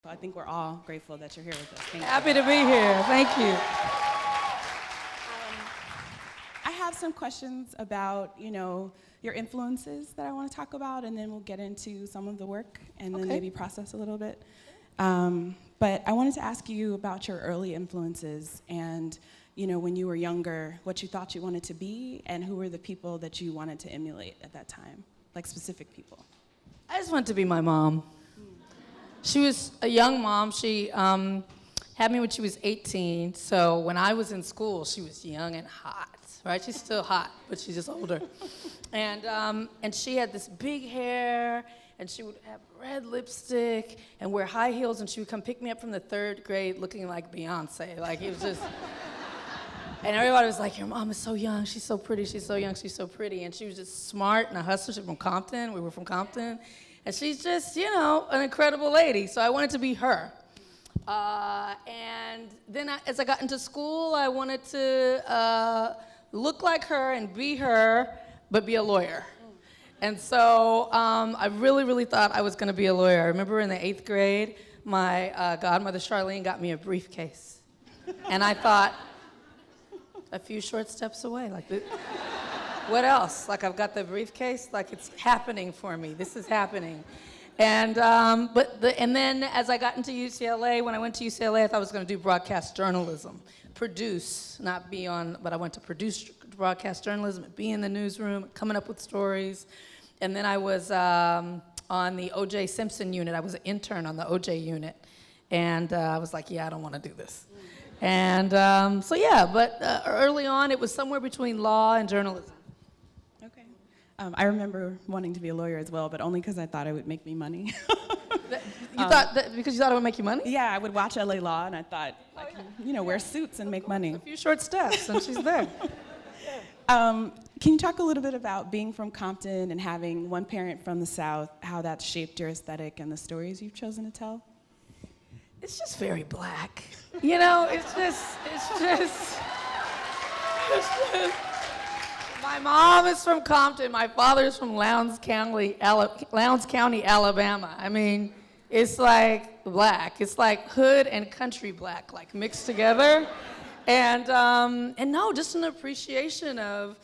I think we're all grateful that you're here with us. Thank you. Happy to be here. Thank you. I have some questions about, your influences that I want to talk about, and then we'll get into some of the work and then maybe process a little bit. But I wanted to ask you about your early influences and, when you were younger, what you thought you wanted to be and who were the people that you wanted to emulate at that time, like specific people. I just wanted to be my mom. She was a young mom. She had me when she was 18. So when I was in school, she was young and hot, right? She's still hot, but she's just older. And she had this big hair, and she would have red lipstick and wear high heels, and she would come pick me up from the 3rd grade looking like Beyonce. Like, it was just... And everybody was like, your mom is so young, she's so pretty, she's so young, she's so pretty. And she was just smart and a hustler. She's from Compton. We were from Compton. And she's just, an incredible lady. So I wanted to be her. And then as I got into school, I wanted to look like her and be her, but be a lawyer. And so I really, really thought I was going to be a lawyer. I remember in the 8th grade, my godmother, Charlene, got me a briefcase. And I thought, a few short steps away. Like, what else? Like, I've got the briefcase. Like, it's happening for me. This is happening. And and then as I got into UCLA, when I went to UCLA, I thought I was going to do broadcast journalism, produce, not be on, but I went to produce broadcast journalism, be in the newsroom, coming up with stories. And then I was on the O.J. Simpson unit. I was an intern on the O.J. unit. And I was like, I don't want to do this. And but early on, it was somewhere between law and journalism. Okay. I remember wanting to be a lawyer as well, but only because I thought it would make me money. You thought that because you thought it would make you money? Yeah, I would watch LA Law, and I thought, wear suits and make money. A few short steps, and she's there. Can you talk a little bit about being from Compton and having one parent from the South, how that shaped your aesthetic and the stories you've chosen to tell? It's just very black. It's just, my mom is from Compton, my father is from Lowndes County, Alabama. I mean, it's like black. It's like hood and country black, like mixed together. And no, just an appreciation of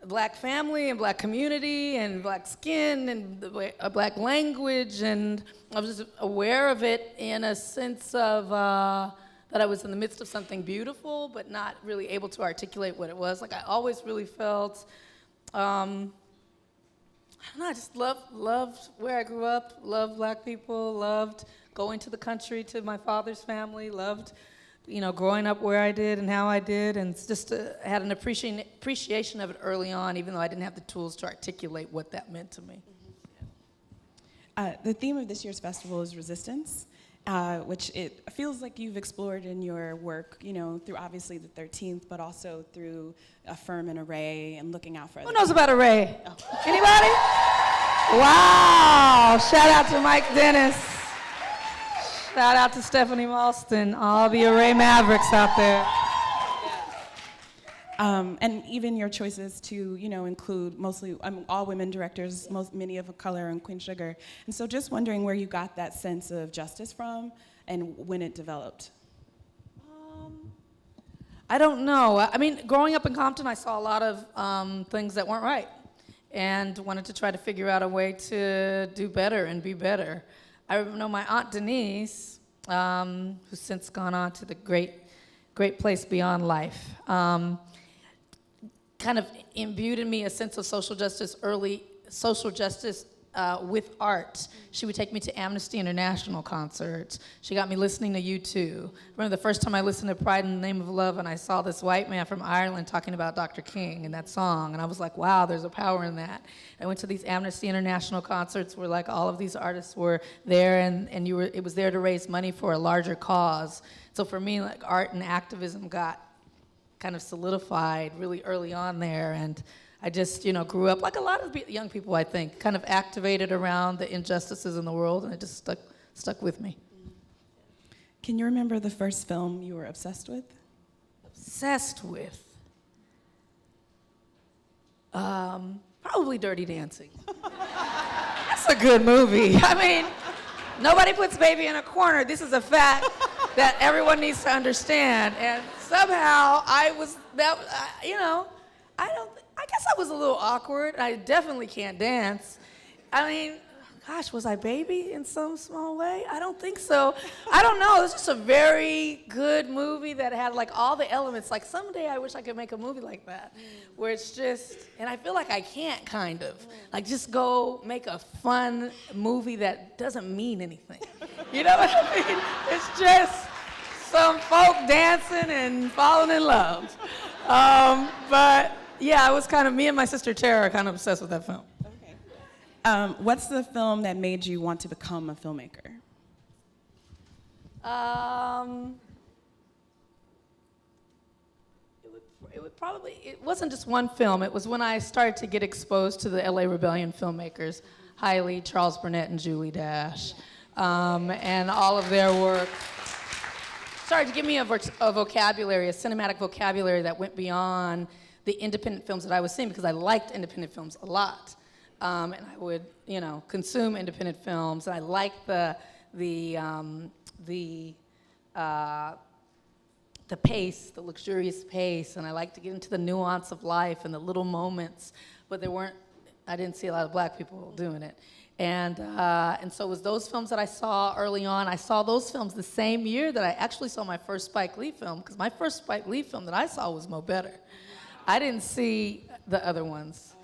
black family and black community and black skin and a black language, and I was just aware of it in a sense of that I was in the midst of something beautiful, but not really able to articulate what it was. Like, I always really felt, I just loved where I grew up, loved black people, loved going to the country, to my father's family, loved growing up where I did and how I did, and just had an appreciation of it early on, even though I didn't have the tools to articulate what that meant to me. The theme of this year's festival is resistance, which it feels like you've explored in your work, through obviously the 13th, but also through Affirm and Array and looking out for others. Who knows about Array? Oh. Anybody? Wow! Shout out to Mike Dennis. Shout out to Stephanie Malston, all the Array Mavericks out there. And even your choices to, include mostly all women directors, many of color, and Queen Sugar. And so just wondering where you got that sense of justice from and when it developed. I don't know. I mean, growing up in Compton, I saw a lot of things that weren't right and wanted to try to figure out a way to do better and be better. I know my Aunt Denise, who's since gone on to the great place beyond life, kind of imbued in me a sense of social justice with art. She would take me to Amnesty International concerts. She got me listening to U2. Remember the first time I listened to Pride in the Name of Love, and I saw this white man from Ireland talking about Dr. King and that song, and I was like, wow, there's a power in that. I went to these Amnesty International concerts where like all of these artists were there, and it was there to raise money for a larger cause. So for me, like, art and activism got kind of solidified really early on there, and I just, grew up like a lot of young people, I think, kind of activated around the injustices in the world, and it just stuck with me. Can you remember the first film you were obsessed with? Obsessed with? Probably Dirty Dancing. That's a good movie. I mean, Nobody puts baby in a corner. This is a fact that everyone needs to understand. And somehow I was that. I guess I was a little awkward. I definitely can't dance. I mean, gosh, was I baby in some small way? I don't think so. I don't know. It's just a very good movie that had like all the elements. Like someday I wish I could make a movie like that, where it's just, and I feel like I can't kind of, like just go make a fun movie that doesn't mean anything. You know what I mean? It's just some folk dancing and falling in love. But yeah, I was kind of, me and my sister Tara are kind of obsessed with that film. What's the film that made you want to become a filmmaker? It wasn't just one film. It was when I started to get exposed to the LA Rebellion filmmakers, Hailey, Charles Burnett, and Julie Dash, and all of their work. Started to give me a vocabulary, a cinematic vocabulary that went beyond the independent films that I was seeing, because I liked independent films a lot. And I would, consume independent films. And I liked the pace, the luxurious pace, and I liked to get into the nuance of life and the little moments. But I didn't see a lot of black people doing it. And so it was those films that I saw early on. I saw those films the same year that I actually saw my first Spike Lee film, because my first Spike Lee film that I saw was Mo Better. I didn't see the other ones.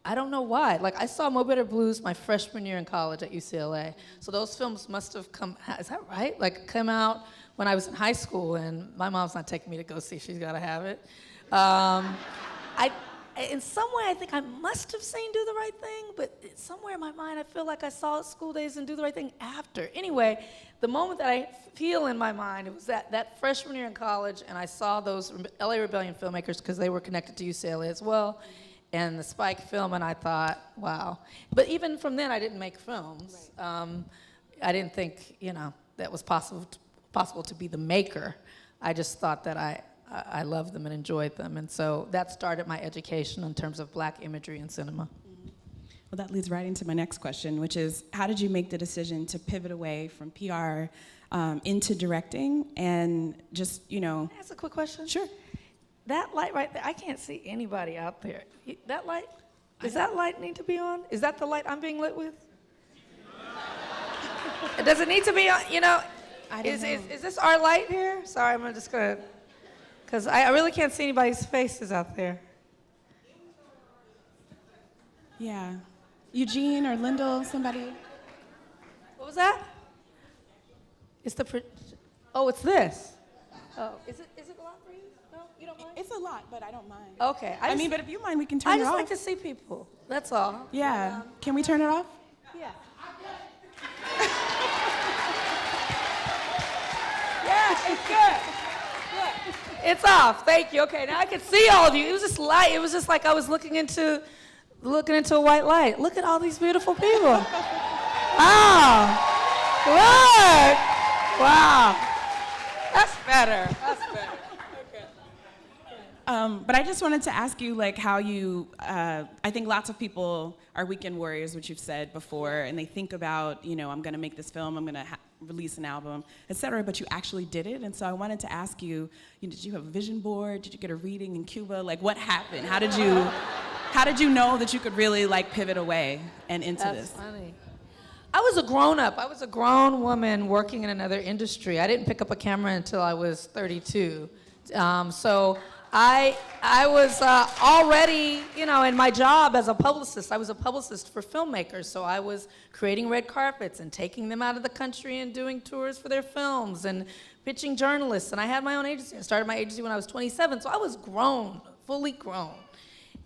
I don't know why. Like, I saw Mo Better Blues my freshman year in college at UCLA. So those films must have is that right? Like, come out when I was in high school, and my mom's not taking me to go see She's Gotta Have It. In some way, I think I must have seen Do the Right Thing, but somewhere in my mind, I feel like I saw School Days and Do the Right Thing after. Anyway, the moment that I feel in my mind, it was that freshman year in college, and I saw those LA Rebellion filmmakers, because they were connected to UCLA as well, and the Spike film, and I thought, wow. But even from then, I didn't make films. Right. I didn't think, that was possible to be the maker. I just thought that I loved them and enjoyed them. And so that started my education in terms of black imagery in cinema. Mm-hmm. Well, that leads right into my next question, which is, how did you make the decision to pivot away from PR into directing and just, Can I ask a quick question? Sure. That light right there, I can't see anybody out there. That light, does that light need to be on? Is that the light I'm being lit with? Does it need to be on, Is this our light here? Sorry, I'm just gonna, because I really can't see anybody's faces out there. Yeah. Eugene or Lyndall, somebody? What was that? It's it's this. Oh, is it a lot for you? No, you don't mind? It's a lot, but I don't mind. Okay. But if you mind, we can turn it off. I just like to see people. That's all. Yeah. Can we turn it off? Yeah. Yeah, it's good. It's off. Thank you. Okay, now I can see all of you. It was just light. It was just like I was looking into a white light. Look at all these beautiful people. Oh, look. Wow. That's better. Okay. But I just wanted to ask you, like, how you, I think lots of people are weekend warriors, which you've said before, and they think about, I'm going to make this film, I'm going to release an album, et cetera, but you actually did it. And so I wanted to ask you, did you have a vision board? Did you get a reading in Cuba? Like, what happened? How did you know that you could really, like, pivot away and into this? That's funny. I was a grown-up. I was a grown woman working in another industry. I didn't pick up a camera until I was 32. So I was already, in my job as a publicist. I was a publicist for filmmakers, so I was creating red carpets and taking them out of the country and doing tours for their films and pitching journalists. And I had my own agency. I started my agency when I was 27, so I was grown, fully grown.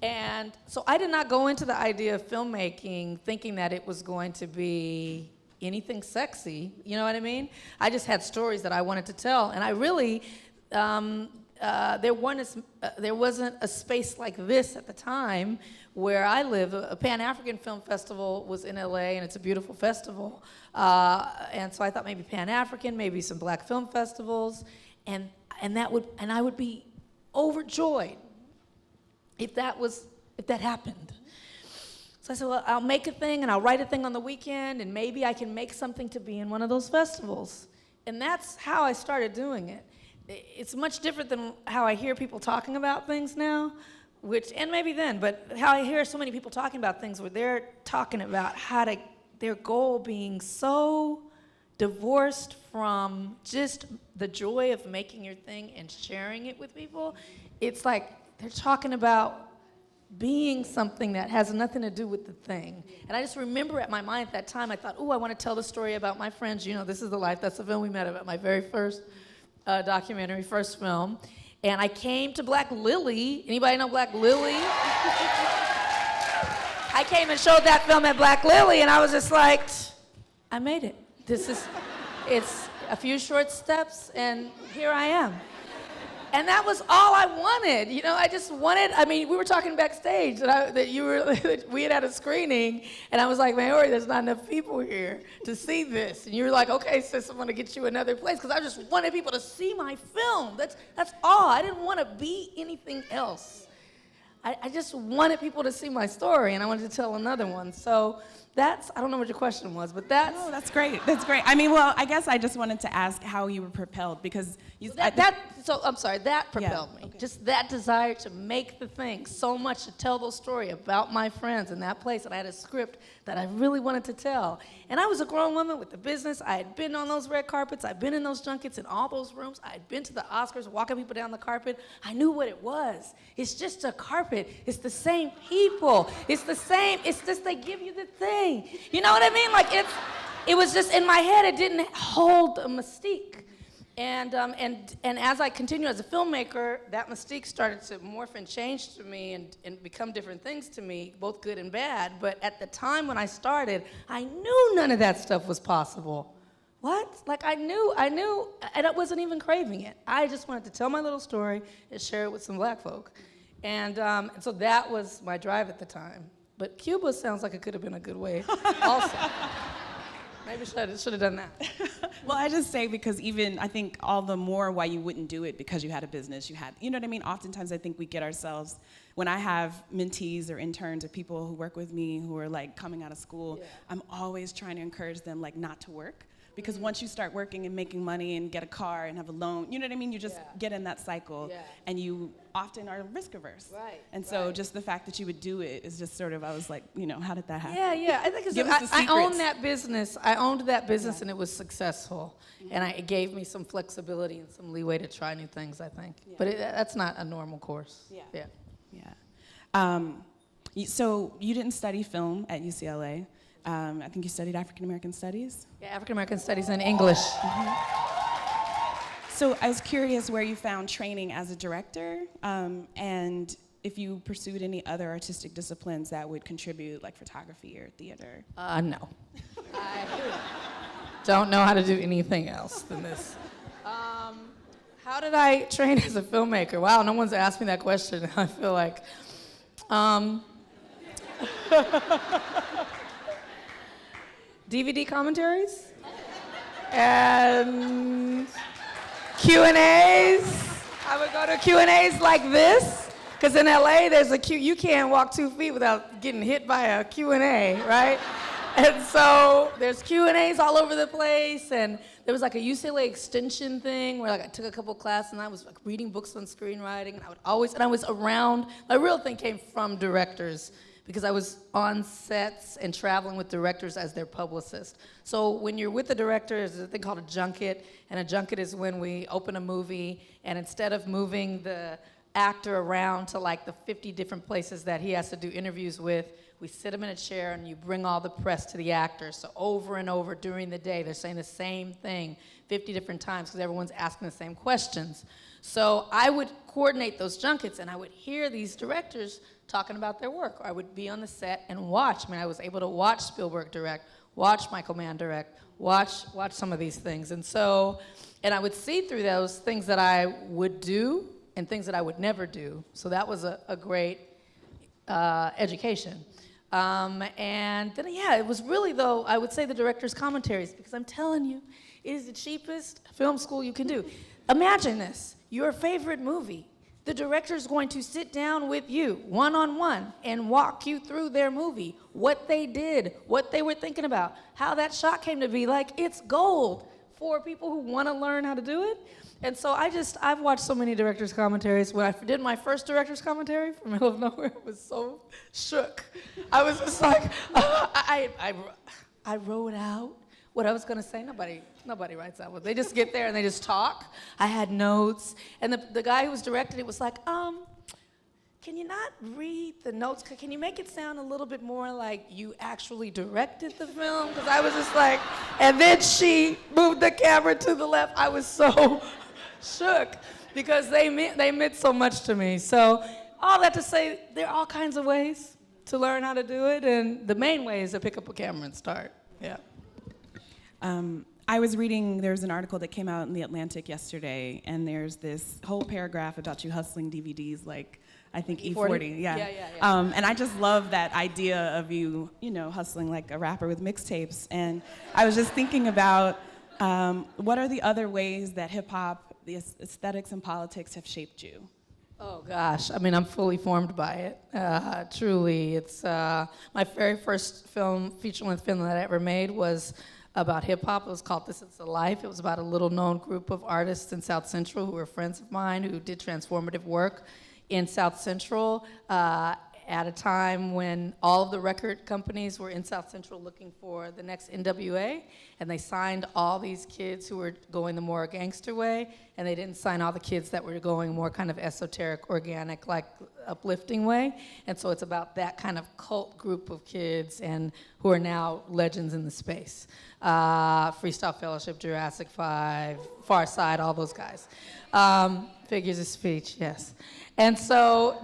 And so I did not go into the idea of filmmaking thinking that it was going to be anything sexy, you know what I mean? I just had stories that I wanted to tell, and I really, there wasn't a space like this at the time where I live. A Pan-African Film Festival was in LA, and it's a beautiful festival. And so I thought maybe Pan-African, maybe some black film festivals, and I would be overjoyed if that happened. So So I said, well, I'll make a thing and I'll write a thing on the weekend and maybe I can make something to be in one of those festivals. And that's how I started doing it. It's much different than how I hear people talking about things now, and maybe then, but how I hear so many people talking about things where they're talking about their goal being so divorced from just the joy of making your thing and sharing it with people. It's like they're talking about being something that has nothing to do with the thing. And I just remember at my mind at that time, I thought, I want to tell the story about my friends. This is the life. That's the film we met about, my very first documentary, first film. And I came to Black Lily. Anybody know Black Lily? I came and showed that film at Black Lily, and I was just like, I made it. It's a few short steps, and here I am. And that was all I wanted. I just wanted, we were talking backstage that we had a screening, and I was like, Maori, there's not enough people here to see this. And you were like, okay, sis, I'm gonna get you another place, because I just wanted people to see my film. That's all. I didn't want to be anything else. I just wanted people to see my story, and I wanted to tell another one. So I don't know what your question was, but that's... Oh, that's great. That's great. I guess I just wanted to ask how you were propelled, because that propelled me. Okay. Just that desire to make the thing so much, to tell those stories about my friends in that place. And I had a script that I really wanted to tell. And I was a grown woman with the business. I had been on those red carpets. I'd been in those junkets, in all those rooms. I had been to the Oscars, walking people down the carpet. I knew what it was. It's just a carpet. It's the same people. It's the same. It's just they give you the thing. You know what I mean? It was just in my head. It didn't hold a mystique. And as I continued as a filmmaker, that mystique started to morph and change to me and become different things to me, both good and bad. But at the time when I started, I knew none of that stuff was possible. What? I knew, and I wasn't even craving it. I just wanted to tell my little story and share it with some Black folk. And so that was my drive at the time. But Cuba sounds like it could have been a good way also. Maybe should have done that. Well, I just say, because even I think all the more why you wouldn't do it, because you had a business, you know what I mean? Oftentimes I think we get ourselves, when I have mentees or interns or people who work with me who are coming out of school, I'm always trying to encourage them not to work. Because once you start working and making money and get a car and have a loan, you know what I mean? You just get in that cycle, and you often are risk averse. Right. And so just the fact that you would do it is just sort of, I was like, how did that happen? Yeah. I think I owned that business. And it was successful. And it gave me some flexibility and some leeway to try new things, I think. Yeah. But that's not a normal course. Yeah. So you didn't study film at UCLA. I think you studied African American Studies? Yeah, African American Studies and English. Mm-hmm. So I was curious where you found training as a director, and if you pursued any other artistic disciplines that would contribute, like photography or theater. No. I don't know how to do anything else than this. How did I train as a filmmaker? Wow, no one's asked me that question. I feel like... DVD commentaries and Q&As. I would go to Q&As like this, because in LA there's a Q. You can't walk 2 feet without getting hit by a Q&A, right? And so there's Q&As all over the place, and there was a UCLA extension thing where I took a couple classes, and I was reading books on screenwriting, and I was around. My real thing came from directors, because I was on sets and traveling with directors as their publicist. So when you're with the director, there's a thing called a junket, and a junket is when we open a movie, and instead of moving the actor around to the 50 different places that he has to do interviews with, we sit him in a chair and you bring all the press to the actor. So over and over during the day, they're saying the same thing 50 different times because everyone's asking the same questions. So I would coordinate those junkets, and I would hear these directors talking about their work. I would be on the set and watch. I was able to watch Spielberg direct, watch Michael Mann direct, watch some of these things. And I would see through those things that I would do and things that I would never do. So that was a great education. And then, it was really, though, I would say the director's commentaries, because I'm telling you, it is the cheapest film school you can do. Imagine this, your favorite movie The director is going to sit down with you one-on-one and walk you through their movie, what they did, what they were thinking about, how that shot came to be. Like, it's gold for people who want to learn how to do it. And so I've watched so many director's commentaries. When I did my first director's commentary from Middle of Nowhere, I was so shook. I was just like, I wrote out what I was going to say. Nobody writes that one. They just get there and they just talk. I had notes. And the guy who was directing it was like, can you not read the notes? Can you make it sound a little bit more like you actually directed the film? Because I was just like, and then she moved the camera to the left. I was so shook because they meant so much to me. So all that to say, there are all kinds of ways to learn how to do it. And the main way is to pick up a camera and start. Yeah. I was reading, there's an article that came out in The Atlantic yesterday, and there's this whole paragraph about you hustling DVDs like, I think E40. Yeah. And I just love that idea of you hustling like a rapper with mixtapes. And I was just thinking about what are the other ways that hip hop, the aesthetics and politics have shaped you? Oh gosh, I mean, I'm fully formed by it. Truly, it's my very first feature-length film that I ever made was about hip hop. It was called This Is the Life. It was about a little known group of artists in South Central who were friends of mine who did transformative work in South Central at a time when all of the record companies were in South Central looking for the next NWA, and they signed all these kids who were going the more gangster way, and they didn't sign all the kids that were going more kind of esoteric, organic, like uplifting way. And so it's about that kind of cult group of kids and who are now legends in the space. Freestyle Fellowship, Jurassic 5, Far Side, all those guys. Figures of speech, yes. And so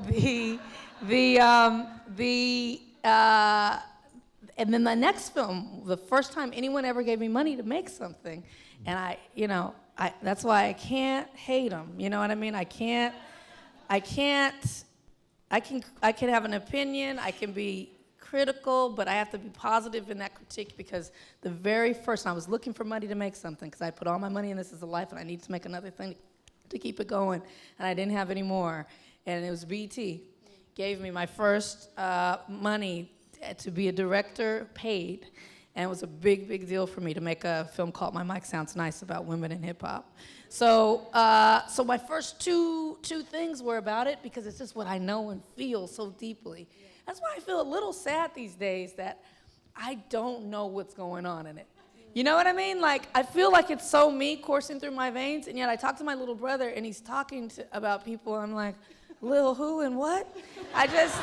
and then the next film, the first time anyone ever gave me money to make something, and that's why I can't hate them. You know what I mean? I can have an opinion, I can be critical, but I have to be positive in that critique, because the very first time I was looking for money to make something, because I put all my money in This Is a Life and I needed to make another thing to keep it going, and I didn't have any more, and it was BT. Gave me my first money to be a director, paid, and it was a big, big deal for me to make a film called My Mic Sounds Nice about women in hip hop. So my first two things were about it, because it's just what I know and feel so deeply. That's why I feel a little sad these days that I don't know what's going on in it. You know what I mean? Like, I feel like it's so me coursing through my veins, and yet I talk to my little brother, and he's talking about people, and I'm like, Lil who and what? I just,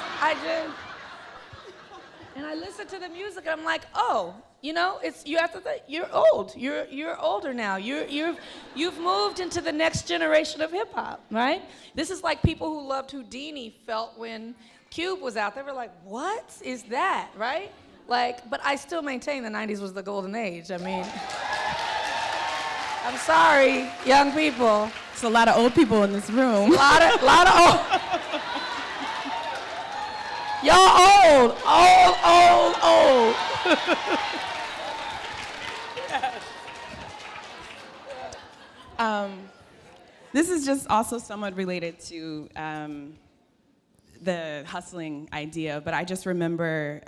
and I listen to the music, and I'm like, oh, you have to think, you're old. You're older now. You've moved into the next generation of hip hop, right? This is like people who loved Houdini felt when Cube was out. They were like, what is that, right? Like, but I still maintain the 90s was the golden age. I mean, I'm sorry, young people. It's a lot of old people in this room. A lot of old. Y'all old. This is just also somewhat related to the hustling idea, but I just remember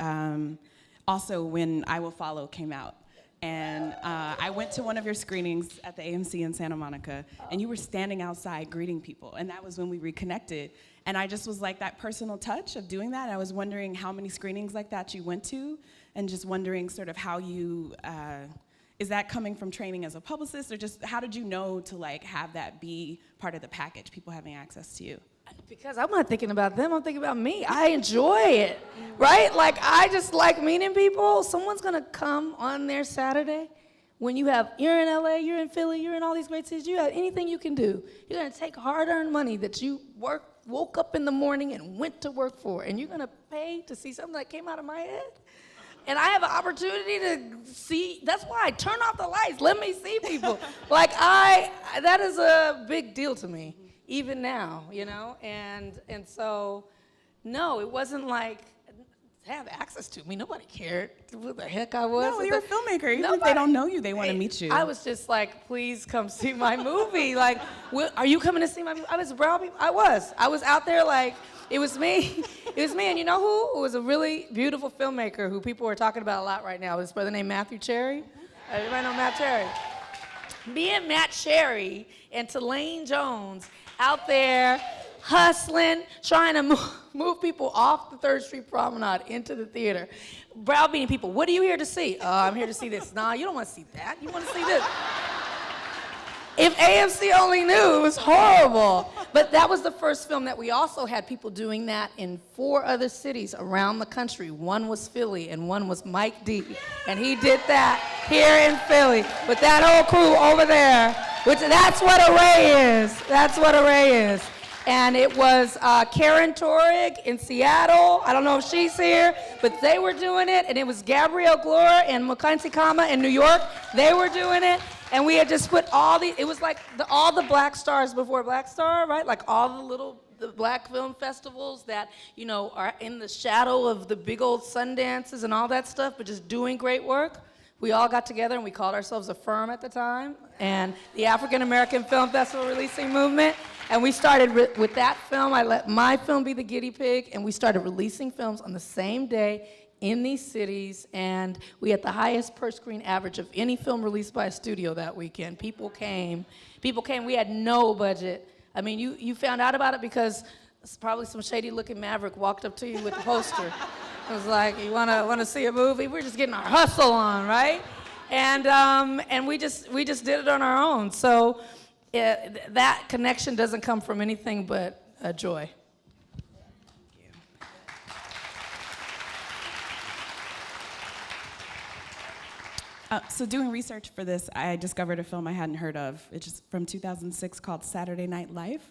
also when I Will Follow came out. And I went to one of your screenings at the AMC in Santa Monica, and you were standing outside greeting people, and that was when we reconnected. And I just was like, that personal touch of doing that. I was wondering how many screenings like that you went to, and just wondering sort of how you, is that coming from training as a publicist, or just how did you know to like have that be part of the package, people having access to you? Because I'm not thinking about them, I'm thinking about me. I enjoy it, right? Like, I just like meeting people. Someone's gonna come on their Saturday when you're in LA, you're in Philly, you're in all these great cities, you have anything you can do. You're gonna take hard-earned money that you woke up in the morning and went to work for, and you're gonna pay to see something that came out of my head? And I have an opportunity to see, that's why I turn off the lights, let me see people. Like, that is a big deal to me. Even now, and so, no, it wasn't like, have access to me. Nobody cared who the heck I was. No, you're a filmmaker. Even if they don't know you, they want to meet you. I was just like, please come see my movie. Like, are you coming to see my movie? I was browbeating. I was out there like, it was me. It was me. And you know who? It was a really beautiful filmmaker who people are talking about a lot right now. His brother named Matthew Cherry. Everybody know Matt Cherry? Me and Matt Cherry and Tulane Jones out there hustling, trying to move people off the 3rd Street Promenade into the theater, browbeating people. What are you here to see? I'm here to see this. Nah, you don't want to see that. You want to see this. If AMC only knew, it was horrible. But that was the first film that we also had people doing that in 4 other cities around the country. One was Philly, and one was Mike D. And he did that here in Philly with that whole crew over there. That's what Array is. That's what Array is. And it was Karen Torrig in Seattle. I don't know if she's here, but they were doing it. And it was Gabrielle Glore and Mackenzie Kama in New York. They were doing it. And we had just put it was like all the Black Stars before BlackStar, right? Like all the black film festivals that, you know, are in the shadow of the big old Sundances and all that stuff, but just doing great work. We all got together and we called ourselves a firm at the time, and the African American Film Festival Releasing Movement. And we started with that film. I let my film be the guinea pig, and we started releasing films on the same day in these cities, and we had the highest per screen average of any film released by a studio that weekend. People came. We had no budget. I mean, you found out about it because probably some shady looking maverick walked up to you with a poster. It was like, you wanna see a movie? We're just getting our hustle on, right? And we just did it on our own. So that connection doesn't come from anything but joy. So doing research for this, I discovered a film I hadn't heard of. It's just from 2006 called Saturday Night Live.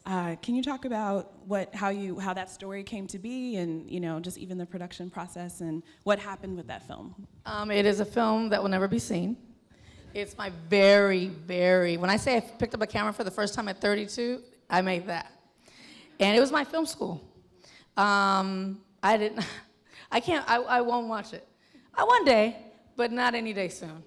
Yes. Can you talk about how that story came to be, and just even the production process and what happened with that film? It is a film that will never be seen. It's my when I say I picked up a camera for the first time at 32, I made that. And it was my film school. I won't watch it. One day, but not any day soon.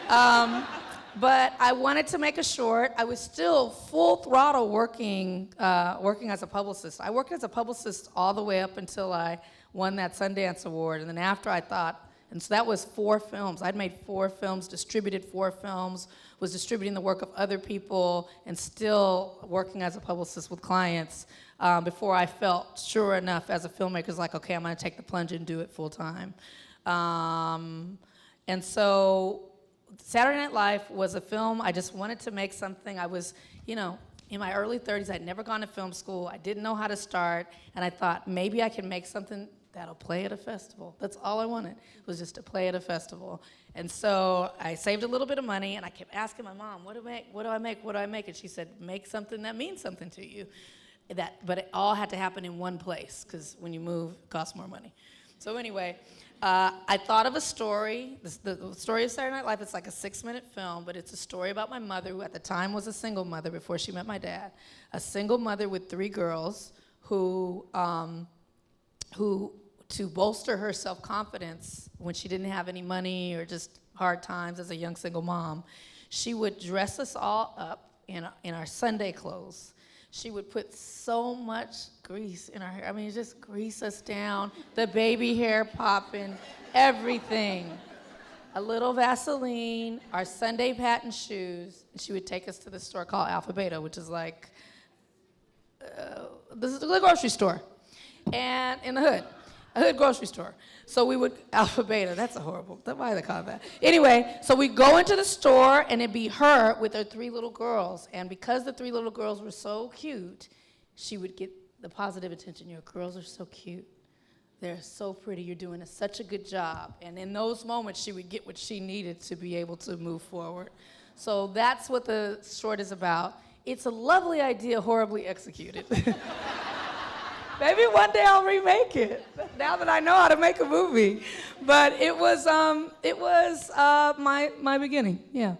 But I wanted to make a short. I was still full throttle working as a publicist. I worked as a publicist all the way up until I won that Sundance Award. And then after I thought, and so that was 4 films. I'd made 4 films, distributed 4 films, was distributing the work of other people, and still working as a publicist with clients before I felt sure enough as a filmmaker, like, okay, I'm gonna take the plunge and do it full time. And so Saturday Night Live was a film. I just wanted to make something. I was, in my early 30s. I'd never gone to film school. I didn't know how to start. And I thought, maybe I can make something that'll play at a festival. That's all I wanted, was just to play at a festival. And so I saved a little bit of money, and I kept asking my mom, what do I make? And she said, make something that means something to you. But it all had to happen in one place, because when you move, it costs more money. So anyway, I thought of a story. The story of Saturday Night Live, it's like a 6-minute film, but it's a story about my mother, who at the time was a single mother before she met my dad, a single mother with 3 girls who to bolster her self-confidence when she didn't have any money or just hard times as a young single mom, she would dress us all up in our Sunday clothes. She would put so much grease in our hair. I mean, just grease us down, the baby hair popping, everything. A little Vaseline, our Sunday patent shoes. She would take us to the store called Alpha Beta, which is like, this is the grocery store, and in the hood. A hood grocery store. So we would, Alpha Beta, that's a horrible, why do they call it that? Anyway, so we'd go into the store, and it'd be her with her 3 little girls. And because the 3 little girls were so cute, she would get the positive attention. Your girls are so cute. They're so pretty. You're doing such a good job. And in those moments, she would get what she needed to be able to move forward. So that's what the short is about. It's a lovely idea, horribly executed. Maybe one day I'll remake it, now that I know how to make a movie. But it was my beginning, yeah.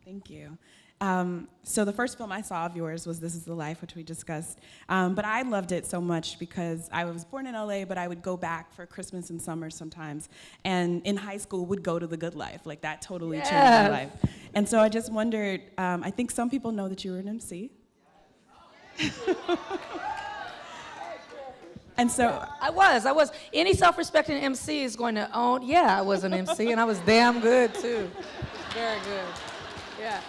Thank you. So the first film I saw of yours was This Is the Life, which we discussed. But I loved it so much because I was born in LA, but I would go back for Christmas and summer sometimes. And in high school, would go to The Good Life. Like, that totally changed my life. And so I just wondered, I think some people know that you were an MC. And so I was. Any self-respecting MC is going to own, I was an MC, and I was damn good, too. Very good. Yeah.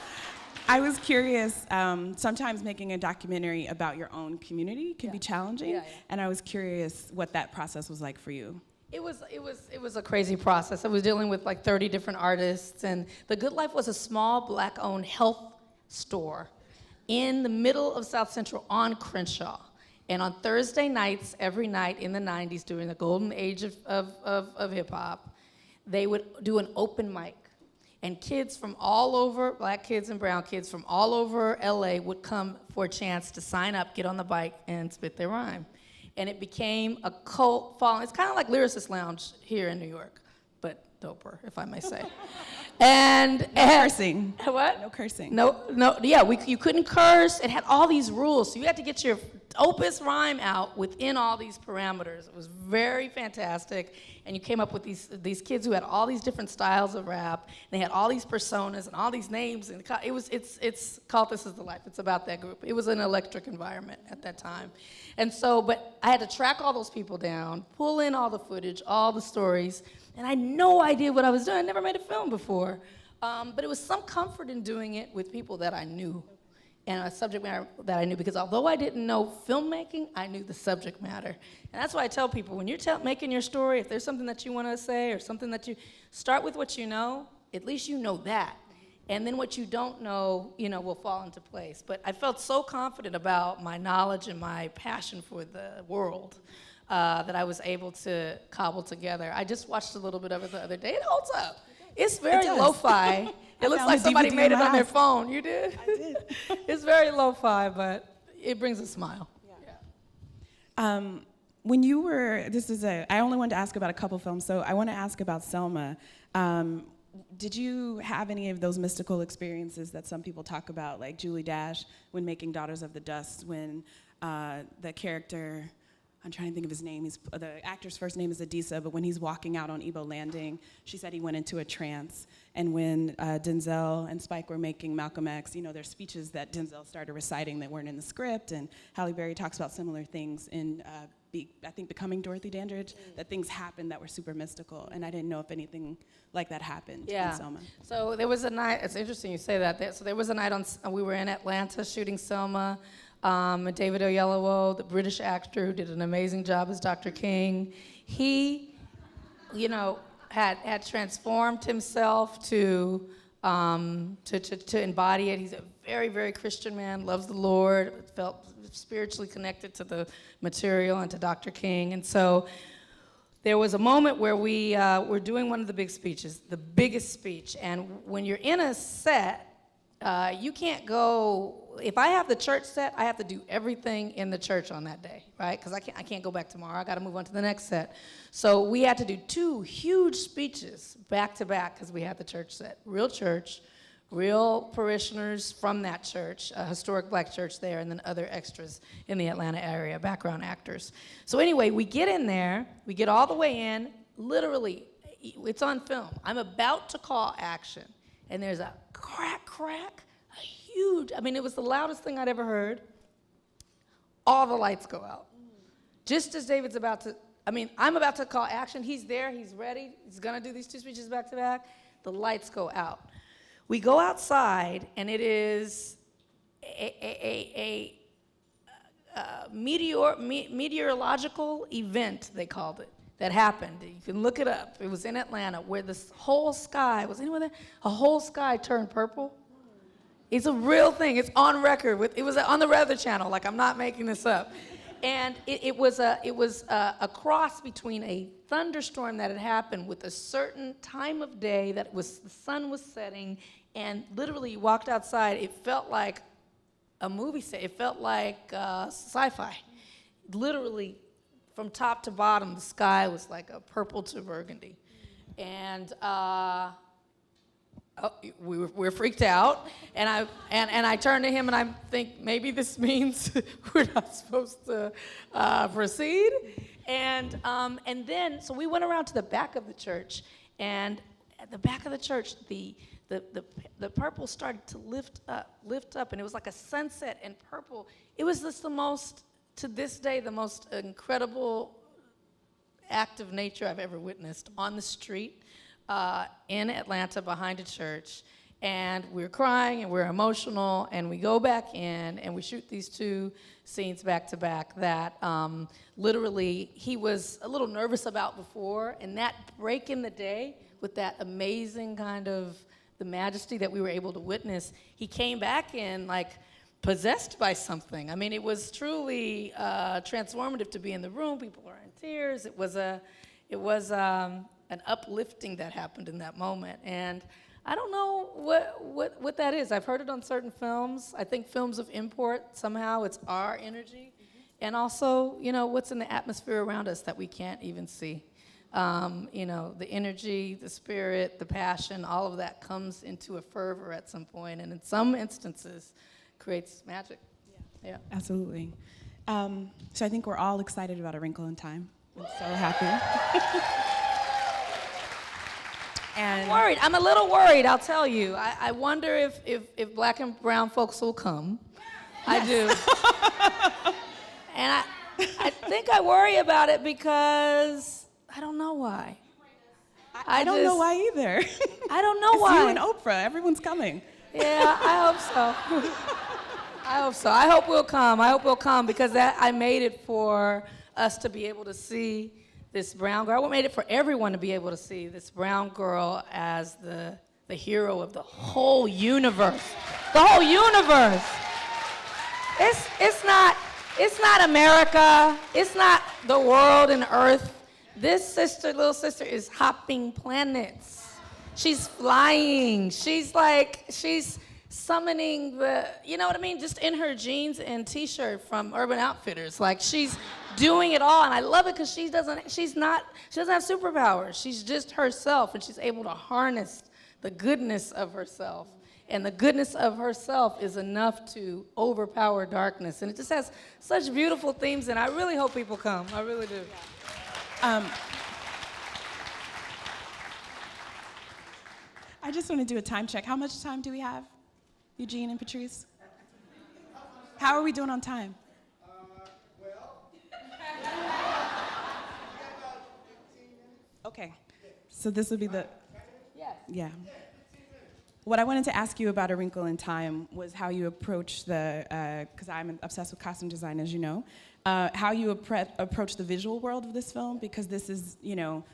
I was curious, sometimes making a documentary about your own community can be challenging, and I was curious what that process was like for you. It was a crazy process. I was dealing with like 30 different artists, and The Good Life was a small Black-owned health store in the middle of South Central on Crenshaw. And on Thursday nights, every night in the 90s, during the golden age of hip-hop, they would do an open mic. And kids from all over, Black kids and brown kids from all over LA would come for a chance to sign up, get on the bike, and spit their rhyme. And it became a cult following. It's kind of like Lyricist Lounge here in New York, but doper, if I may say. And cursing. What? No cursing. No. Yeah, you couldn't curse. It had all these rules, so you had to get your opus rhyme out within all these parameters. It was very fantastic, and you came up with these kids who had all these different styles of rap. And they had all these personas and all these names, and it's called This Is the Life. It's about that group. It was an electric environment at that time, and so but I had to track all those people down, pull in all the footage, all the stories. And I had no idea what I was doing. I never made a film before. But it was some comfort in doing it with people that I knew and a subject matter that I knew. Because although I didn't know filmmaking, I knew the subject matter. And that's why I tell people, when you're making your story, if there's something that you want to say or something that you start with what you know, at least you know that. And then what you don't know, will fall into place. But I felt so confident about my knowledge and my passion for the world. That I was able to cobble together. I just watched a little bit of it the other day. It holds up. It's very lo-fi. It looks like somebody made it on their phone. You did? I did. It's very lo-fi, but it brings a smile. Yeah. When you were, I only wanted to ask about a couple films, so I want to ask about Selma. Did you have any of those mystical experiences that some people talk about, like Julie Dash when making Daughters of the Dust, when the character, I'm trying to think of his name. The actor's first name is Adisa, but when he's walking out on Ebo Landing, she said he went into a trance. And when Denzel and Spike were making Malcolm X, there's speeches that Denzel started reciting that weren't in the script, and Halle Berry talks about similar things in, I think, Becoming Dorothy Dandridge, that things happened that were super mystical, and I didn't know if anything like that happened in Selma. So there was a night, it's interesting you say that. So there was a night we were in Atlanta shooting Selma. David Oyelowo, the British actor who did an amazing job as Dr. King, he, had transformed himself to embody it. He's a very, very Christian man, loves the Lord, felt spiritually connected to the material and to Dr. King. And so there was a moment where we were doing one of the big speeches, the biggest speech. And when you're in a set, you can't go. If I have the church set, I have to do everything in the church on that day, right? Because I can't go back tomorrow. I got to move on to the next set. So we had to do 2 huge speeches back to back because we had the church set. Real church, real parishioners from that church, a historic Black church there, and then other extras in the Atlanta area, background actors. So anyway, we get in there, we get all the way in. Literally, it's on film. I'm about to call action, and there's a crack, a huge, it was the loudest thing I'd ever heard. All the lights go out. Just as David's I'm about to call action. He's there, he's ready. He's gonna do these 2 speeches back to back. The lights go out. We go outside, and it is a meteorological event, they called it, that happened. You can look it up. It was in Atlanta, where this whole sky, was anyone there? A whole sky turned purple. It's a real thing. It's on record. It was on the Weather Channel. Like, I'm not making this up. And it was a cross between a thunderstorm that had happened with a certain time of day that the sun was setting, and literally you walked outside. It felt like a movie set. It felt like sci-fi. Literally, from top to bottom, the sky was like a purple to burgundy. And we're freaked out, and I turn to him and I think maybe this means we're not supposed to proceed, and then so we went around to the back of the church, and at the back of the church the purple started to lift up, and it was like a sunset and purple. It was just to this day, the most incredible act of nature I've ever witnessed on the street in Atlanta behind a church. And we're crying and we're emotional, and we go back in and we shoot these 2 scenes back to back that literally he was a little nervous about before, and that break in the day with that amazing kind of the majesty that we were able to witness, he came back in like possessed by something. I mean, it was truly transformative to be in the room. People were in tears. It was an uplifting that happened in that moment. And I don't know what that is. I've heard it on certain films. I think films of import, somehow it's our energy. And also, what's in the atmosphere around us that we can't even see. The energy, the spirit, the passion, all of that comes into a fervor at some point, and in some instances creates magic. Yeah. Absolutely. So I think we're all excited about A Wrinkle in Time. I'm so happy. And I'm a little worried, I'll tell you. I wonder if black and brown folks will come. Yes. I do. And I think I worry about it because I don't know why. I don't know why either. I don't know it's why. You and Oprah, everyone's coming. Yeah, I hope so. I hope so. I hope we'll come because I made it for us to be able to see this brown girl. I made it for everyone to be able to see this brown girl as the hero of the whole universe. The whole universe. It's not America. It's not the world and earth. This little sister is hopping planets. She's flying. She's summoning just in her jeans and t-shirt from Urban Outfitters. Like, she's doing it all, and I love it because she doesn't have superpowers. She's just herself, and she's able to harness the goodness of herself. And the goodness of herself is enough to overpower darkness. And it just has such beautiful themes, and I really hope people come. I really do. I just want to do a time check. How much time do we have, Eugene and Patrice? How are we doing on time? Okay, so this will be the... Yeah. What I wanted to ask you about A Wrinkle in Time was how you approach because I'm obsessed with costume design, as you know, how you approach the visual world of this film, because this is,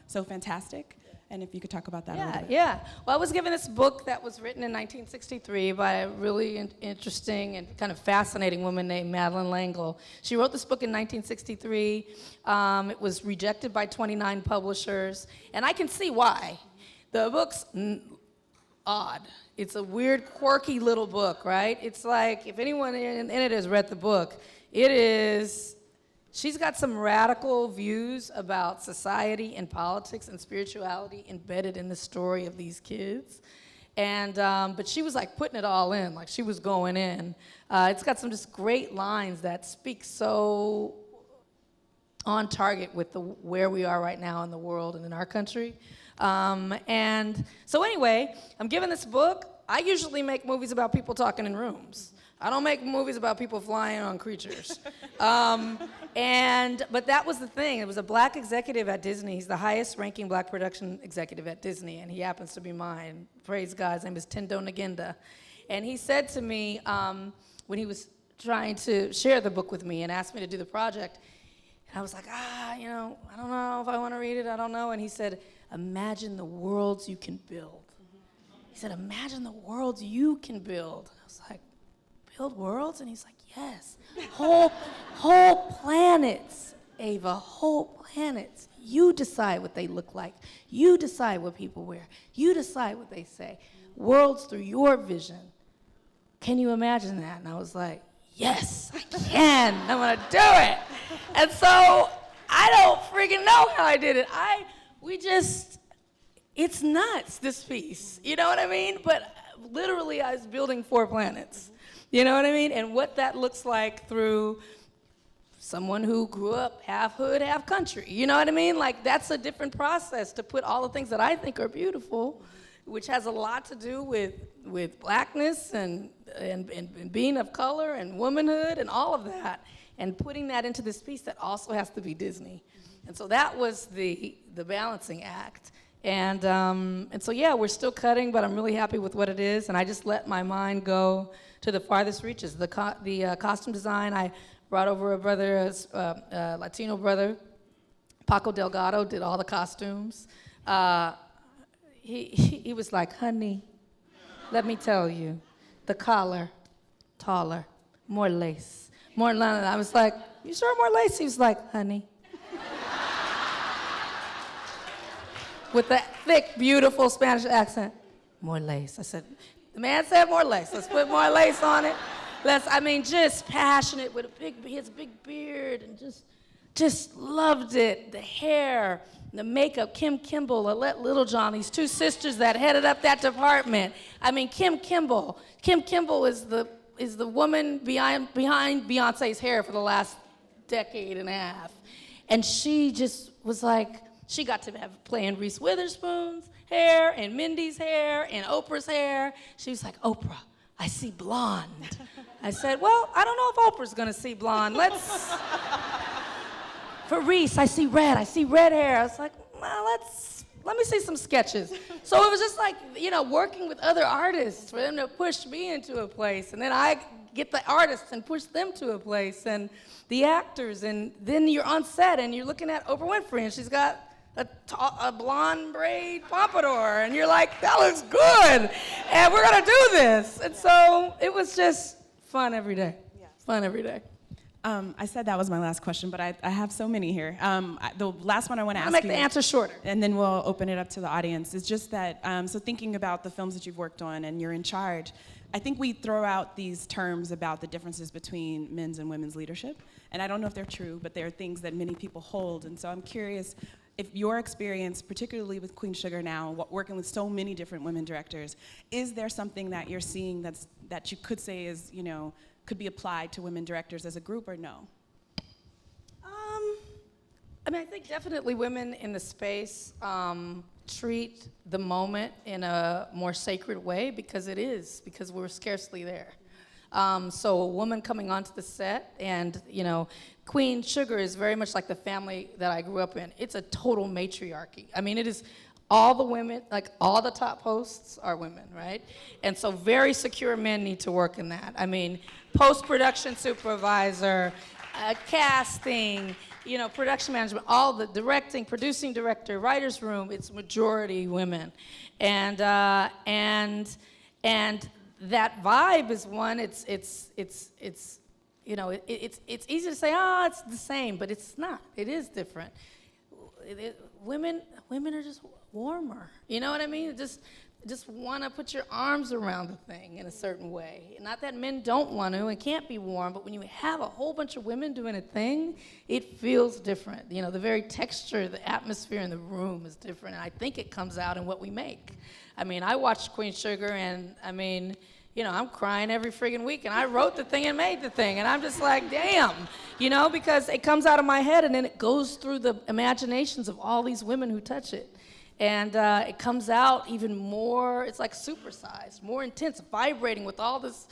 so fantastic. And if you could talk about that a little bit. Yeah. Well, I was given this book that was written in 1963 by a really interesting and kind of fascinating woman named Madeleine L'Engle. She wrote this book in 1963. It was rejected by 29 publishers, and I can see why. The book's odd. It's a weird, quirky little book, right? It's like, if anyone in it has read the book, she's got some radical views about society and politics and spirituality embedded in the story of these kids. And, but she was like putting it all in, like she was going in. It's got some just great lines that speak so on target with where we are right now in the world and in our country. And so anyway, I'm given this book. I usually make movies about people talking in rooms. I don't make movies about people flying on creatures. But that was the thing. It was a black executive at Disney. He's the highest ranking black production executive at Disney, and he happens to be mine. Praise God. His name is Tendo Nagenda. And he said to me, when he was trying to share the book with me and asked me to do the project, and I was like, I don't know if I want to read it. I don't know. And he said, imagine the worlds you can build. He said, imagine the worlds you can build. And I was like, build worlds? And he's like, yes. Whole planets, Ava, whole planets. You decide what they look like. You decide what people wear. You decide what they say. Worlds through your vision. Can you imagine that? And I was like, yes, I can. I'm going to do it. And so I don't freaking know how I did it. it's nuts, this piece. You know what I mean? But literally, I was building 4 planets. You know what I mean? And what that looks like through someone who grew up half hood, half country. You know what I mean? Like, that's a different process to put all the things that I think are beautiful, which has a lot to do with blackness and being of color and womanhood and all of that, and putting that into this piece that also has to be Disney. And so that was the balancing act. And so, yeah, we're still cutting, but I'm really happy with what it is. And I just let my mind go to the farthest reaches. The costume design, I brought over a brother, a Latino brother, Paco Delgado, did all the costumes. He was like, honey, let me tell you, the collar, taller, more lace, more linen. I was like, you sure more lace? He was like, honey. With that thick, beautiful Spanish accent, more lace. I said, the man said more lace. Let's put more lace on it. Just passionate with his big beard, and just loved it. The hair, the makeup, Kim Kimball, Alette Littlejohn, these 2 sisters that headed up that department. Kim Kimball is the woman behind Beyonce's hair for the last decade and a half. And she just was like, she got to play in Reese Witherspoon's hair, and Mindy's hair, and Oprah's hair. She was like, Oprah, I see blonde. I said, well, I don't know if Oprah's gonna see blonde. For Reese, I see red hair. I was like, well, let me see some sketches. So it was just like, working with other artists for them to push me into a place, and then I get the artists and push them to a place, and the actors, and then you're on set and you're looking at Oprah Winfrey, and she's got a blonde braid pompadour, and you're like, that looks good, and we're gonna do this. And so it was just fun every day. Yes. Fun every day. I said that was my last question, but I have so many here. The last one I want to ask you. I'll make the answer shorter. And then we'll open it up to the audience. It's just that, so thinking about the films that you've worked on and you're in charge, I think we throw out these terms about the differences between men's and women's leadership. And I don't know if they're true, but they're things that many people hold. And so I'm curious if your experience, particularly with Queen Sugar now, working with so many different women directors, is there something that you're seeing that you could say is, could be applied to women directors as a group, or no? I think definitely women in the space treat the moment in a more sacred way because we're scarcely there. So a woman coming onto the set, and Queen Sugar is very much like the family that I grew up in. It's a total matriarchy. It is all the women, like all the top hosts are women, right? And so very secure men need to work in that. Post-production supervisor, casting, production management, all the directing, producing director, writer's room, it's majority women. And that vibe is one, it's easy to say, it's the same, but it's not. It is different. Women are just warmer. You know what I mean? Just want to put your arms around the thing in a certain way. Not that men don't want to and can't be warm, but when you have a whole bunch of women doing a thing, it feels different. The very texture, the atmosphere in the room is different, and I think it comes out in what we make. I watched Queen Sugar, and I'm crying every friggin' week, and I wrote the thing and made the thing, and I'm just like, damn, because it comes out of my head, and then it goes through the imaginations of all these women who touch it. And it comes out even more, it's like supersized, more intense, vibrating with all this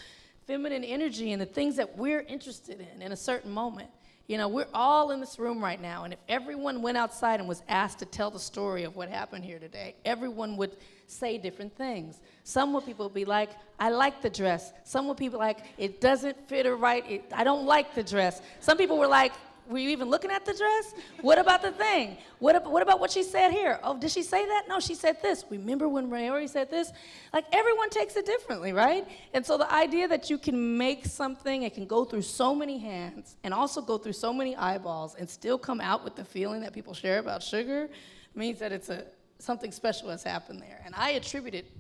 feminine energy and the things that we're interested in a certain moment. We're all in this room right now, and if everyone went outside and was asked to tell the story of what happened here today, everyone would say different things. Some people would be like, I like the dress. Some would be like, it doesn't fit her right, I don't like the dress. Some people were like, were you even looking at the dress? What about the thing? What about what she said here? Oh, did she say that? No, she said this. Remember when Maori said this? Like, everyone takes it differently, right? And so the idea that you can make something, it can go through so many hands and also go through so many eyeballs and still come out with the feeling that people share about sugar means that something special has happened there. And I attribute it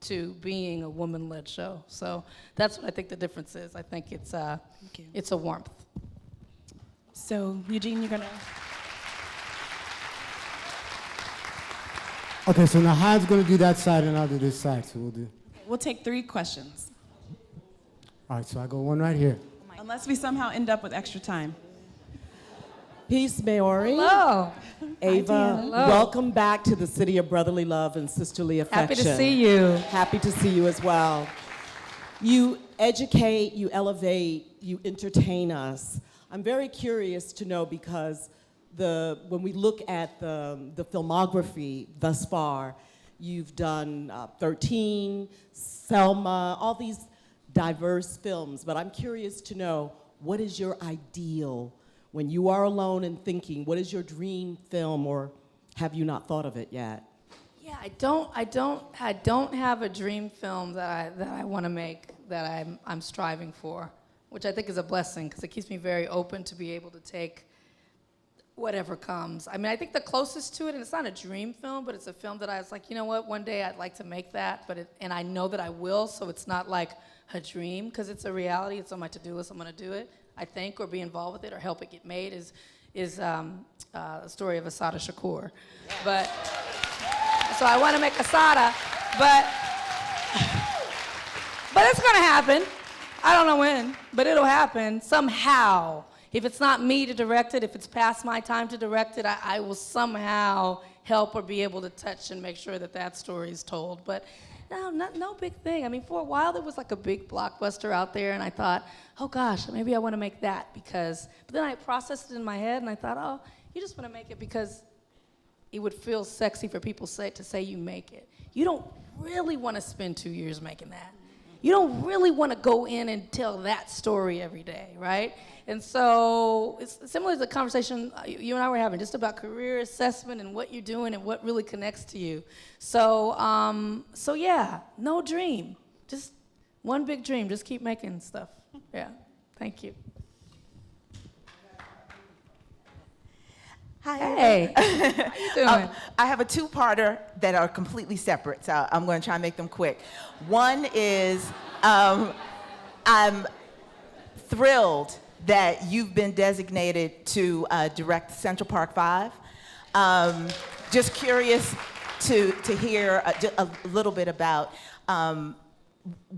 to being a woman-led show. So that's what I think the difference is. I think it's a warmth. So, Eugene, you're gonna... Okay, so now Han's going to do that side and I'll do this side, so we'll do. We'll take 3 questions, All right, so I go one right here. unless we somehow end up with extra time. Peace, Maori. Hello. Ava, Hello. welcome back to the city of brotherly love and sisterly affection. Happy to see you. Happy to see you as well. You educate, you elevate, you entertain us. I'm very curious to know because when we look at the filmography thus far, you've done 13, Selma, all these diverse films, but I'm curious to know, what is your ideal when you are alone and thinking? What is your dream film, or have you not thought of it yet? Yeah, I don't have a dream film that I want to make that I'm striving for, which I think is a blessing because it keeps me very open to be able to take whatever comes. I mean, I think the closest to it, and it's not a dream film, but it's a film that I was like, you know what, one day I'd like to make that, and I know that I will, so it's not like a dream because it's a reality. It's on my to-do list. I'm going to do it, I think, or be involved with it or help it get made is the story of Asada Shakur. But so I want to make Asada, but it's going to happen. I don't know when, but it'll happen somehow. If it's not me to direct it, if it's past my time to direct it, I will somehow help or be able to touch and make sure that story is told. But no big thing. I mean, for a while there was like a big blockbuster out there, and I thought, oh gosh, maybe I want to make that but then I processed it in my head, and I thought, oh, you just want to make it because it would feel sexy for people to say you make it. You don't really want to spend 2 years making that. You don't really want to go in and tell that story every day, right? And so it's similar to the conversation you and I were having, just about career assessment and what you're doing and what really connects to you. So yeah, no dream, just one big dream. Just keep making stuff. Yeah, thank you. Hi. Hey, how you doing? I have a 2-parter that are completely separate, so I'm going to try and make them quick. One is I'm thrilled that you've been designated to direct Central Park 5. Just curious to hear a little bit about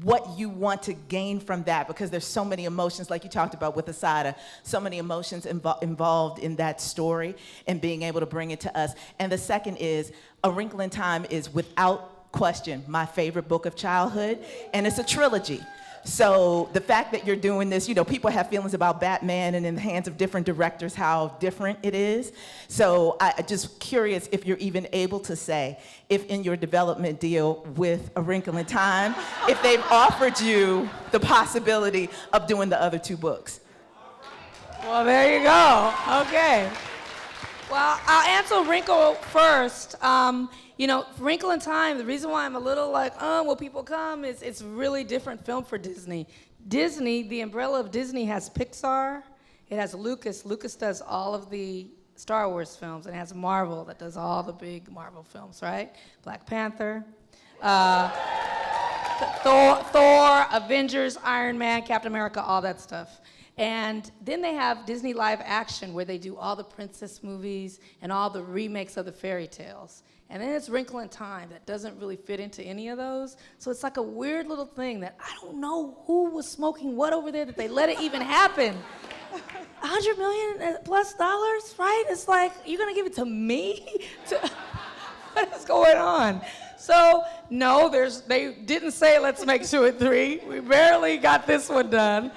what you want to gain from that, because there's so many emotions, like you talked about with Asada, so many emotions involved in that story and being able to bring it to us. And the second is, A Wrinkle in Time is without question my favorite book of childhood, and it's a trilogy. So the fact that you're doing this, people have feelings about Batman and in the hands of different directors how different it is. So I'm just curious if you're even able to say if in your development deal with A Wrinkle in Time, if they've offered you the possibility of doing the other 2 books. Well, there you go. Okay. Well, I'll answer Wrinkle first. Wrinkle in Time, the reason why I'm a little like, will people come, is it's a really different film for Disney. Disney, the umbrella of Disney has Pixar, it has Lucas. Lucas does all of the Star Wars films, and it has Marvel that does all the big Marvel films, right? Black Panther, Thor, Avengers, Iron Man, Captain America, all that stuff. And then they have Disney Live Action, where they do all the princess movies and all the remakes of the fairy tales. And then it's Wrinkle in Time that doesn't really fit into any of those. So it's like a weird little thing that I don't know who was smoking what over there that they let it even happen. $100 million plus dollars, right? It's like, you're gonna give it to me? What is going on? So no, they didn't say let's make 2 or 3. We barely got this one done.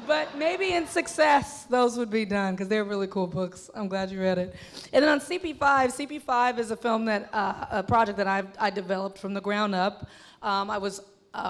But maybe in success, those would be done, because they're really cool books. I'm glad you read it. And then on CP5 is a film a project that I developed from the ground up. I was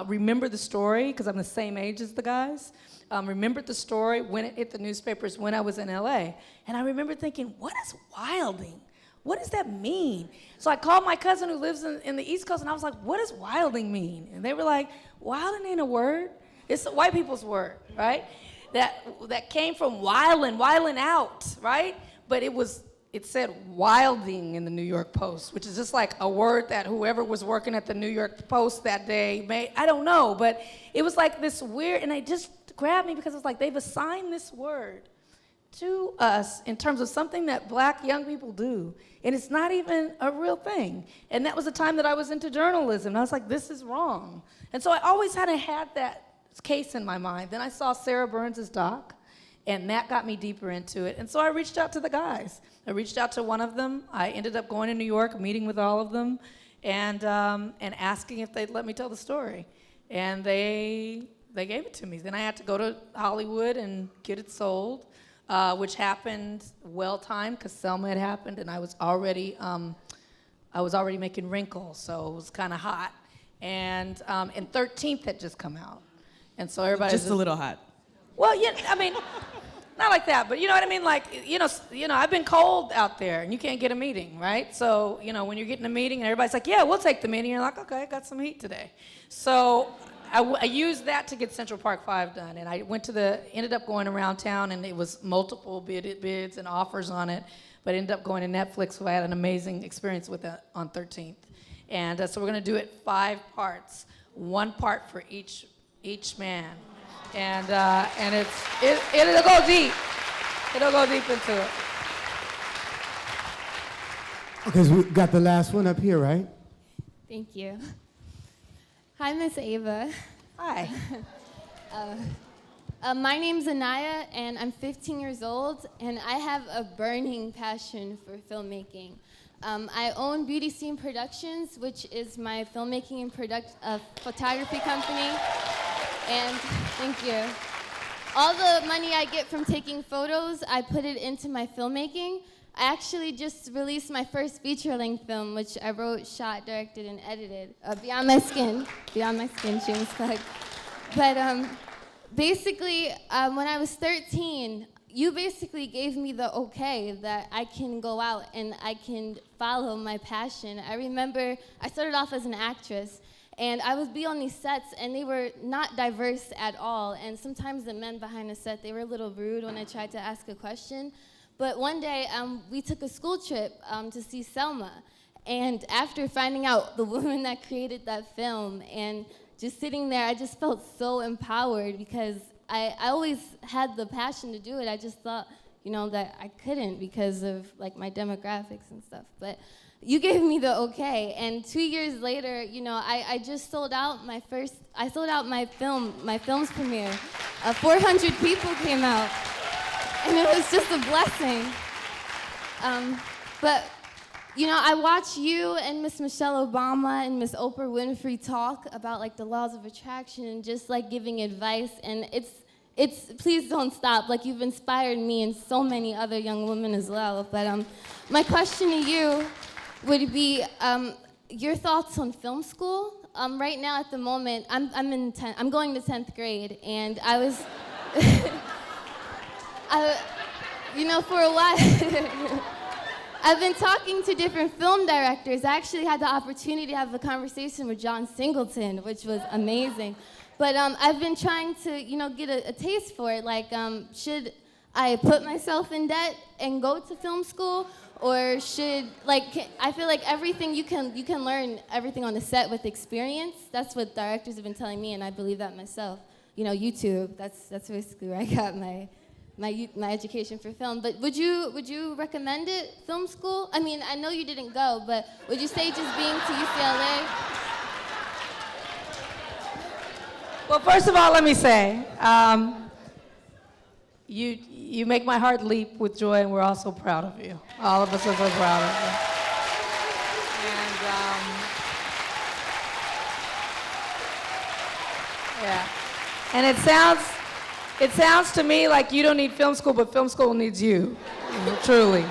remembered the story, because I'm the same age as the guys. Remembered the story when it hit the newspapers when I was in LA. And I remember thinking, what is wilding? What does that mean? So I called my cousin who lives in the East Coast, and I was like, what does wilding mean? And they were like, wilding ain't a word. It's a white people's word, right? That came from wilding out, right? But it said wilding in the New York Post, which is just like a word that whoever was working at the New York Post that day made. I don't know, but it was like this weird, and it just grabbed me because it's like they've assigned this word to us in terms of something that black young people do, and it's not even a real thing. And that was the time that I was into journalism. And I was like, this is wrong. And so I always had that case in my mind. Then I saw Sarah Burns' doc, and that got me deeper into it. And so I reached out to the guys. I reached out to one of them. I ended up going to New York, meeting with all of them, and asking if they'd let me tell the story. And they gave it to me. Then I had to go to Hollywood and get it sold, which happened well-timed because Selma had happened, and I was already making Wrinkles, so it was kind of hot. And 13th had just come out, and so everybody Just a little hot. Well, yeah, I mean, not like that, but you know what I mean? Like, you know, I've been cold out there, and you can't get a meeting, right? So, you know, when you're getting a meeting, and everybody's like, yeah, we'll take the meeting, you're like, okay, I got some heat today. So I used that to get Central Park 5 done, and I ended up going around town, and it was multiple bids and offers on it, but ended up going to Netflix, so I had an amazing experience with it on 13th. And so we're gonna do it 5 parts, 1 part for each man. And it'll go deep. It'll go deep into it. Okay, so we got the last one up here, right? Thank you. Hi, Miss Ava. Hi. My name's Anaya, and I'm 15 years old, and I have a burning passion for filmmaking. I own Beauty Scene Productions, which is my filmmaking and photography company. And thank you. All the money I get from taking photos, I put it into my filmmaking. I actually just released my first feature-length film, which I wrote, shot, directed, and edited. Beyond My Skin, shameless plug. But basically, when I was 13, you basically gave me the okay that I can go out and I can follow my passion. I remember I started off as an actress, and I would be on these sets, and they were not diverse at all. And sometimes the men behind the set, they were a little rude when I tried to ask a question. But one day, we took a school trip to see Selma. And after finding out the woman that created that film, and just sitting there, I just felt so empowered because I always had the passion to do it. I just thought, you know, that I couldn't because of like my demographics and stuff. But you gave me the okay, and 2 years later, you know, I just sold out my film's premiere. 400 people came out, and it was just a blessing. But, you know, I watch you and Miss Michelle Obama and Miss Oprah Winfrey talk about like the laws of attraction and just like giving advice, and it's please don't stop. Like, you've inspired me and so many other young women as well. But my question to you would be your thoughts on film school. Right now, at the moment, I'm going to 10th grade, and I was, you know, for a while, I've been talking to different film directors. I actually had the opportunity to have a conversation with John Singleton, which was amazing. But I've been trying to, you know, get a taste for it. Like, should I put myself in debt and go to film school? Or should, like, I feel like everything you can learn everything on the set with experience. That's what directors have been telling me, and I believe that myself. You know, YouTube. That's basically where I got my education for film. But would you recommend it, film school? I mean, I know you didn't go, but would you say just being to UCLA? Well, first of all, let me say, you make my heart leap with joy, and we're all so proud of you. All of us are so proud of you. And yeah, and it sounds to me like you don't need film school, but film school needs you, truly.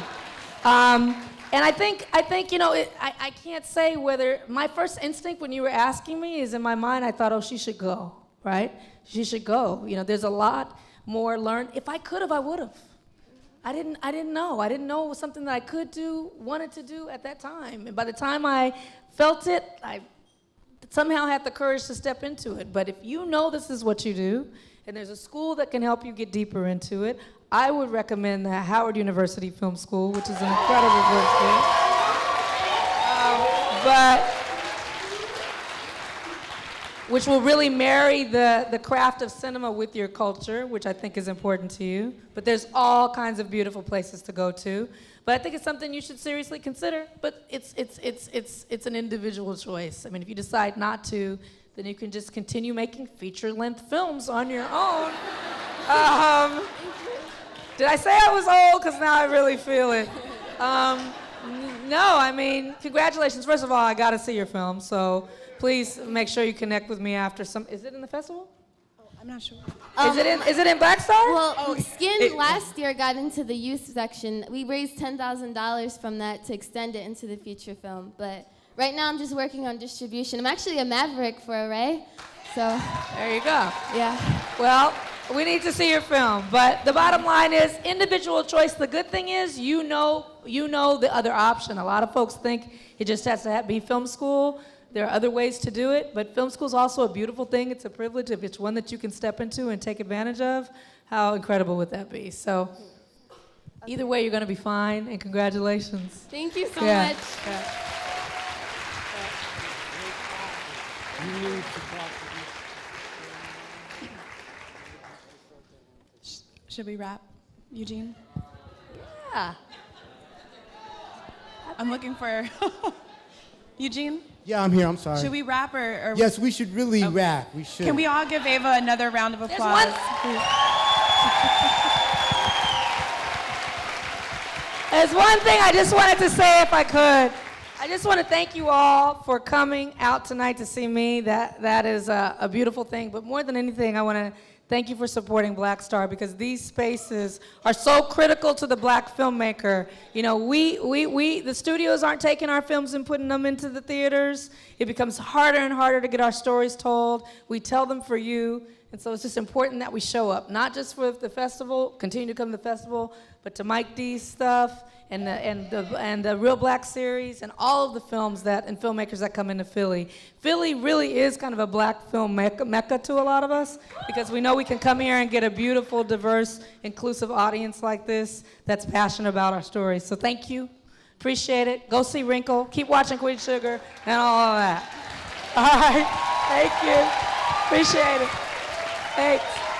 And I think you know, I can't say whether, my first instinct when you were asking me is in my mind, I thought, oh, she should go, right? She should go. You know, there's a lot more learned. If I could have, I would have. I didn't know. I didn't know it was something that I could do, wanted to do at that time. And by the time I felt it, I somehow had the courage to step into it. But if you know this is what you do, and there's a school that can help you get deeper into it, I would recommend the Howard University Film School, which is an incredible good school. But which will really marry the craft of cinema with your culture, which I think is important to you. But there's all kinds of beautiful places to go to. But I think it's something you should seriously consider. But it's an individual choice. I mean, if you decide not to, then you can just continue making feature-length films on your own. Did I say I was old? Because now I really feel it. No, I mean, congratulations. First of all, I got to see your film, so please make sure you connect with me after some. Is it in the festival? Oh, I'm not sure. Is it in BlackStar? Well, Skin last year got into the youth section. We raised $10,000 from that to extend it into the feature film. But right now I'm just working on distribution. I'm actually a maverick for Array. So There you go. yeah. Well, we need to see your film, but the bottom line is individual choice. The good thing is you know the other option. A lot of folks think it just has to be film school. There are other ways to do it, but film school is also a beautiful thing. It's a privilege. If it's one that you can step into and take advantage of, how incredible would that be? So either way, you're going to be fine, and congratulations. Thank you so Yeah. much. Yeah. Should we wrap, Eugene? Yeah. I'm looking for Eugene. Yeah, I'm here. I'm sorry. Should we wrap or Yes, we should really rap. We should. Can we all give Ava another round of There's applause? There's one thing I just wanted to say, if I could. I just want to thank you all for coming out tonight to see me. That is a beautiful thing. But more than anything, I want to thank you for supporting BlackStar, because these spaces are so critical to the black filmmaker. You know, the studios aren't taking our films and putting them into the theaters. It becomes harder and harder to get our stories told. We tell them for you. And so it's just important that we show up, not just for the festival, continue to come to the festival, but to Mike D's stuff and the Real Black series and all of the films and filmmakers that come into Philly. Philly really is kind of a black film mecca to a lot of us, because we know we can come here and get a beautiful, diverse, inclusive audience like this that's passionate about our stories. So thank you. Appreciate it. Go see Wrinkle. Keep watching Queen Sugar and all of that. All right. Thank you. Appreciate it. Thanks.